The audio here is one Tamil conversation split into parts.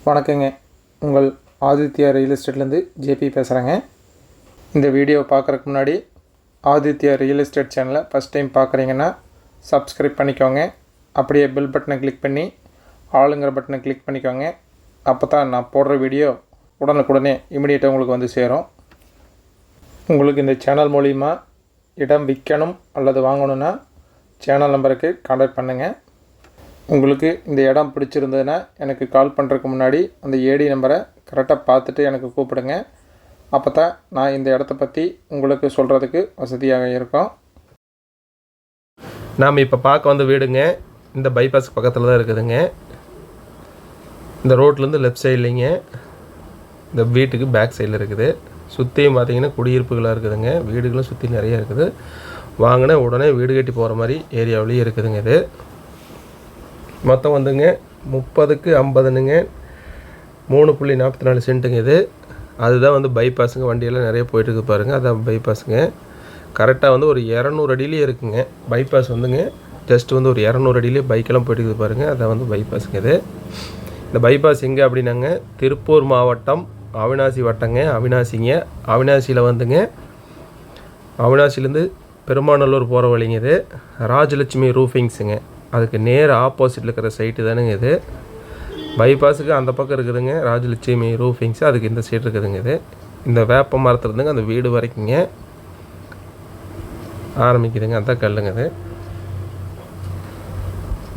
வணக்கங்க. உங்கள் ஆதித்யா ரியல் எஸ்டேட்லேருந்து ஜேபி பேசுகிறேங்க. இந்த வீடியோ பார்க்குறதுக்கு முன்னாடி ஆதித்யா ரியல் எஸ்டேட் சேனலை ஃபஸ்ட் டைம் பார்க்குறீங்கன்னா சப்ஸ்கிரைப் பண்ணிக்கோங்க. அப்படியே பெல் பட்டனை கிளிக் பண்ணி ஆளுங்கிற பட்டனை கிளிக் பண்ணிக்கோங்க. அப்போ தான் நான் போடுற வீடியோ உடனுக்குடனே இமிடியேட்டாக உங்களுக்கு வந்து சேரும். உங்களுக்கு இந்த சேனல் மூலிமா இடம் விற்கணும் அல்லது வாங்கணுன்னா சேனல் நம்பருக்கு கான்டாக்ட் பண்ணுங்கள். உங்களுக்கு இந்த இடம் பிடிச்சிருந்ததுன்னா எனக்கு கால் பண்ணுறதுக்கு முன்னாடி அந்த ஏடி நம்பரை கரெக்டாக பார்த்துட்டு எனக்கு கூப்பிடுங்க. அப்போ தான் நான் இந்த இடத்த பற்றி உங்களுக்கு சொல்கிறதுக்கு வசதியாக இருக்கும். நாம் இப்போ பார்க்க வந்த வீடுங்க இந்த பைபாஸ் பக்கத்தில் தான் இருக்குதுங்க. இந்த ரோட்லேருந்து லெஃப்ட் சைட்லிங்க, இந்த வீட்டுக்கு பேக் சைடில் இருக்குது. சுற்றியும் பார்த்தீங்கன்னா குடியிருப்புகளாக இருக்குதுங்க. வீடுகளும் சுற்றி நிறைய இருக்குது. வாங்கினா உடனே வீடு கட்டி போகிற மாதிரி ஏரியாவிலேயே இருக்குதுங்க. இது மொத்தம் வந்துங்க 30க்கு 50னுங்க, 3.44 சென்ட்டுங்க. இது அதுதான் வந்து பைபாஸுங்க. வண்டியெல்லாம் நிறைய போயிட்டுருக்கு பாருங்கள், அதான் பைபாஸுங்க. கரெக்டாக வந்து ஒரு 200 அடியிலே இருக்குங்க பைபாஸ் வந்துங்க. ஜஸ்ட் வந்து ஒரு 200 அடியிலே பைக்கெல்லாம் போயிட்டுருக்குது பாருங்கள், அதான் வந்து பைபாஸுங்க. இது இந்த பைபாஸ் எங்கே அப்படின்னாங்க, திருப்பூர் மாவட்டம் அவினாசி வட்டங்க. அவினாசியில் வந்துங்க, அவினாசிலேருந்து பெருமாநல்லூர் போகிற வழிங்க. இது ராஜலட்சுமி ரூஃபிங்ஸுங்க. அதுக்கு நேர் ஆப்போசிட்டில் இருக்கிற சைட்டு தானுங்க இது. பைபாஸுக்கு அந்த பக்கம் இருக்குதுங்க ராஜலட்சுமி ரூஃபிங்ஸு, அதுக்கு இந்த சைடு இருக்குதுங்க. இது இந்த வேப்ப மரத்துலேருந்துங்க அந்த வீடு வரைக்குங்க ஆரம்பிக்குதுங்க. அதான் கல்லுங்க. இது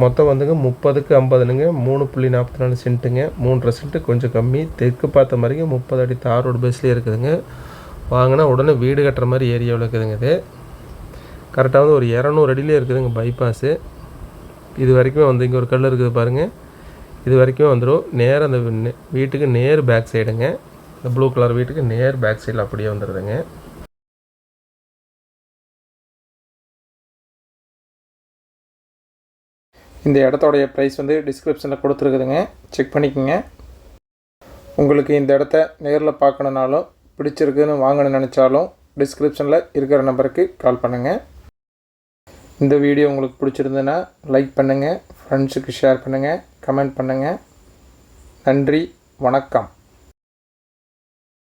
மொத்தம் வந்துங்க 30க்கு 50னுங்க, 3.44 சென்ட்டுங்க. 3.5 சென்ட்டு கொஞ்சம் கம்மி. தெற்கு பார்த்த மாதிரிங்க 30 அடி தார் ரோடு பேஸ்லேயே இருக்குதுங்க. வாங்கினா உடனே வீடு கட்டுற மாதிரி ஏரியாவில் இருக்குதுங்க. இது கரெக்டாக வந்து ஒரு 200 அடியிலே இருக்குதுங்க பைபாஸு. இது வரைக்கும் வந்து இங்கே ஒரு கல் இருக்குது பாருங்கள், இது வரைக்கும் வந்துடும். நேராக அந்த வீட்டுக்கு நேர் பேக் சைடுங்க. இந்த ப்ளூ கலர் வீட்டுக்கு நேர் பேக் சைடில் அப்படியே வந்துடுதுங்க. இந்த இடத்தோடைய ப்ரைஸ் வந்து டிஸ்கிரிப்ஷனில் கொடுத்துருக்குதுங்க, செக் பண்ணிக்கோங்க. உங்களுக்கு இந்த இடத்த நேரில் பார்க்கணுன்னாலும் பிடிச்சிருக்குன்னு வாங்கணும்னு நினச்சாலும் டிஸ்கிரிப்ஷனில் இருக்கிற நம்பருக்கு கால் பண்ணுங்கள். இந்த வீடியோ உங்களுக்கு பிடிச்சிருந்ததுன்னா லைக் பண்ணுங்கள், ஃப்ரெண்ட்ஸுக்கு ஷேர் பண்ணுங்கள், கமெண்ட் பண்ணுங்கள். நன்றி, வணக்கம்.